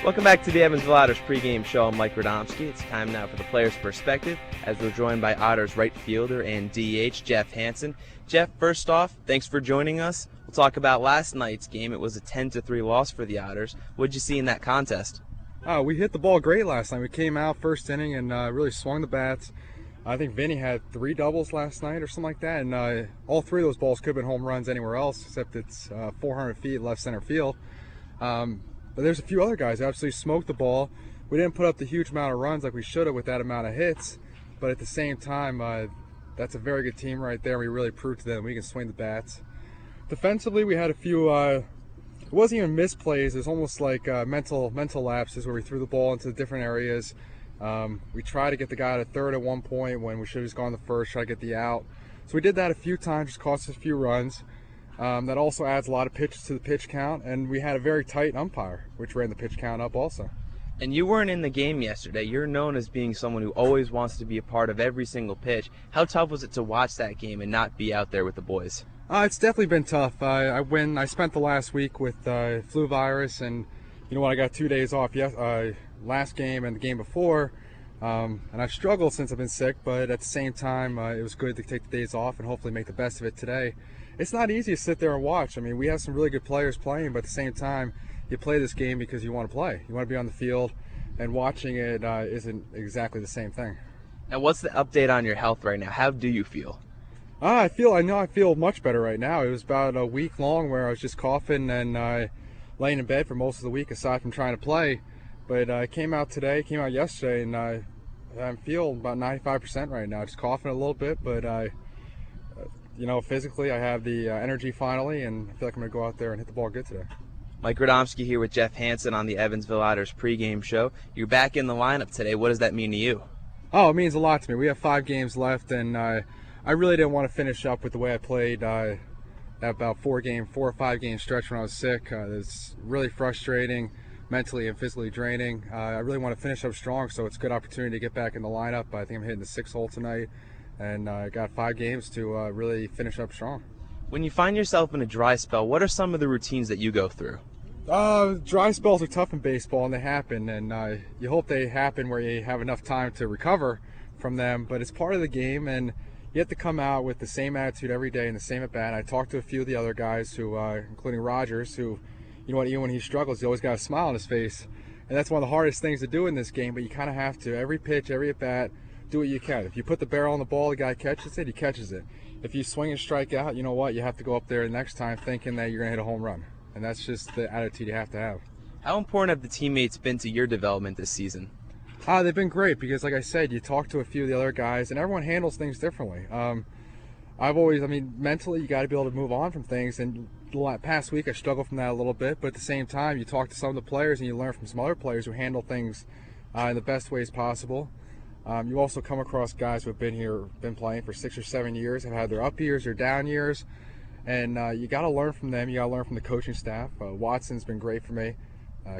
Welcome back to the Evansville Otters pregame show. I'm Mike Radomski. It's time now for the player's perspective as we're joined by Otters right fielder and DH Jeff Hanson. Jeff, first off, thanks for joining us. We'll talk about last night's game. It was a 10-3 loss for the Otters. What did you see in that contest? We hit the ball great last night. We came out first inning and really swung the bats. I think Vinny had 3 doubles last night or something like that, and all 3 of those balls could have been home runs anywhere else except it's 400 feet left center field. But there's a few other guys who absolutely smoked the ball. We didn't put up the huge amount of runs like we should have with that amount of hits, but at the same time, that's a very good team right there. We really proved to them we can swing the bats. Defensively, we had a few, it wasn't even misplays. It was almost like mental lapses where we threw the ball into different areas. We tried to get the guy to third at one point when we should have just gone to first, try to get the out. So we did that a few times, just cost us a few runs. That also adds a lot of pitches to the pitch count, and we had a very tight umpire, which ran the pitch count up also. And you weren't in the game yesterday. You're known as being someone who always wants to be a part of every single pitch. How tough was it to watch that game and not be out there with the boys? It's definitely been tough. I spent the last week with flu virus, and you know what? I got 2 days off last game and the game before, and I've struggled since I've been sick. But at the same time, it was good to take the days off and hopefully make the best of it today. It's not easy to sit there and watch. I mean, we have some really good players playing, but at the same time, you play this game because you want to play. You want to be on the field, and watching it isn't exactly the same thing. And what's the update on your health right now? How do you feel? I feel much better right now. It was about a week long where I was just coughing and laying in bed for most of the week aside from trying to play. But I came out yesterday, and I feel about 95% right now. Just coughing a little bit, but physically I have the energy finally, and I feel like I'm going to go out there and hit the ball good today. Mike Radomski here with Jeff Hanson on the Evansville Otters pregame show. You're back in the lineup today. What does that mean to you? Oh, it means a lot to me. We have 5 games left, and I really didn't want to finish up with the way I played that about 4 or 5 game stretch when I was sick. It's really frustrating, mentally and physically draining. I really want to finish up strong, so it's a good opportunity to get back in the lineup. I think I'm hitting the 6th hole tonight, and I got 5 games to really finish up strong. When you find yourself in a dry spell, what are some of the routines that you go through? Dry spells are tough in baseball, and they happen, and you hope they happen where you have enough time to recover from them, but it's part of the game, and you have to come out with the same attitude every day and the same at-bat. I talked to a few of the other guys, including Rogers, who, even when he struggles, he always got a smile on his face, and that's one of the hardest things to do in this game, but you kind of have to. Every pitch, every at-bat, do what you can. If you put the barrel on the ball, the guy catches it, he catches it. If you swing and strike out, you know what? You have to go up there the next time thinking that you're going to hit a home run. And that's just the attitude you have to have. How important have the teammates been to your development this season? They've been great because, like I said, you talk to a few of the other guys, and everyone handles things differently. Mentally, you got to be able to move on from things. And the past week, I struggled from that a little bit. But at the same time, you talk to some of the players, and you learn from some other players who handle things in the best ways possible. You also come across guys who have been playing for 6 or 7 years, have had their up years, their down years. And you got to learn from them. You got to learn from the coaching staff. Watson's been great for me,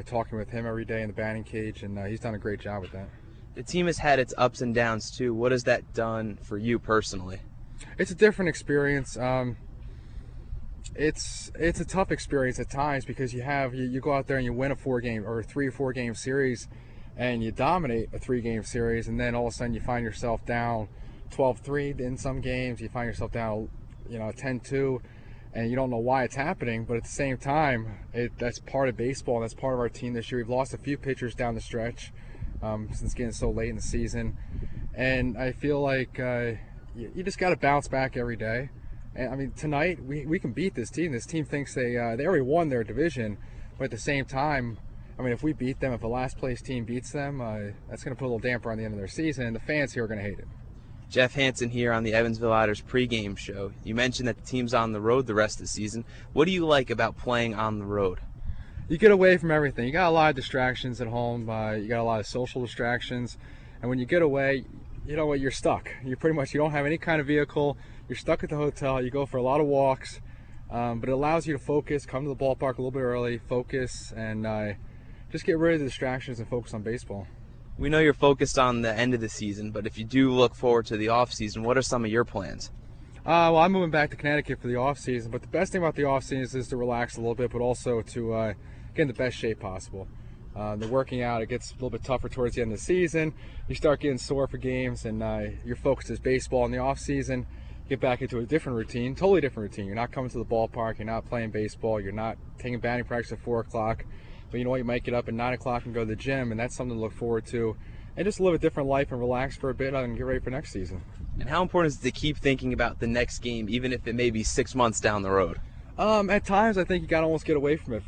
talking with him every day in the batting cage, and he's done a great job with that. The team has had its ups and downs too. What has that done for you personally? It's a different experience. It's a tough experience at times because you go out there and you win a 4-game or 3 or 4 game series, and you dominate a 3-game series, and then all of a sudden you find yourself down 12-3 in some games. You find yourself down 10-2, and you don't know why it's happening, but at the same time, that's part of baseball, and that's part of our team this year. We've lost a few pitchers down the stretch since getting so late in the season, and I feel like you just got to bounce back every day. And tonight we can beat this team. This team thinks they already won their division, but at the same time, if we beat them, if a last place team beats them, that's going to put a little damper on the end of their season, and the fans here are going to hate it. Jeff Hanson here on the Evansville Otters pregame show. You mentioned that the team's on the road the rest of the season. What do you like about playing on the road? You get away from everything. You got a lot of distractions at home. You got a lot of social distractions. And when you get away, you know what? You're stuck. You don't have any kind of vehicle. You're stuck at the hotel. You go for a lot of walks. But it allows you to focus, come to the ballpark a little bit early, focus, and just get rid of the distractions and focus on baseball. We know you're focused on the end of the season, but if you do look forward to the off-season, what are some of your plans? Well, I'm moving back to Connecticut for the off-season, but the best thing about the off-season is to relax a little bit, but also to get in the best shape possible. The working out, it gets a little bit tougher towards the end of the season. You start getting sore for games, and your focus is baseball in the off season. Get back into a different routine, totally different routine. You're not coming to the ballpark, you're not playing baseball, you're not taking batting practice at 4 o'clock. But you know what, you might get up at 9 o'clock and go to the gym, and that's something to look forward to. And just live a different life and relax for a bit and get ready for next season. And how important is it to keep thinking about the next game, even if it may be 6 months down the road? At times, I think you gotta almost get away from it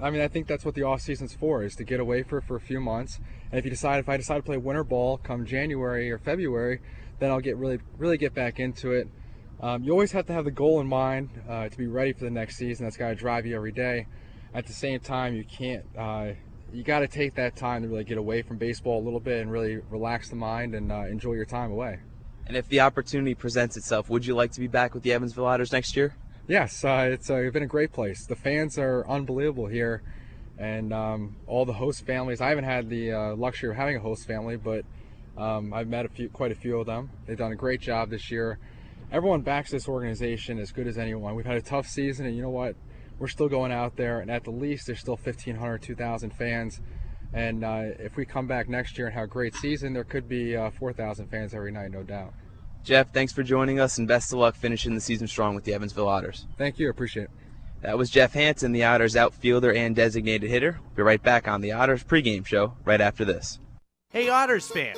I think that's what the off season's for, is to get away for a few months. And if I decide to play winter ball come January or February, then I'll get really get back into it. You always have to have the goal in mind to be ready for the next season. That's gotta drive you every day. At the same time, you can't. You got to take that time to really get away from baseball a little bit and really relax the mind and enjoy your time away. And if the opportunity presents itself, would you like to be back with the Evansville Otters next year? Yes, it's been a great place. The fans are unbelievable here, and all the host families. I haven't had the luxury of having a host family, but I've met quite a few of them. They've done a great job this year. Everyone backs this organization as good as anyone. We've had a tough season, and you know what? We're still going out there, and at the least, there's still 1,500, 2,000 fans. And if we come back next year and have a great season, there could be 4,000 fans every night, no doubt. Jeff, thanks for joining us, and best of luck finishing the season strong with the Evansville Otters. Thank you. Appreciate it. That was Jeff Hanson, the Otters outfielder and designated hitter. We'll be right back on the Otters pregame show right after this. Hey Otters fans,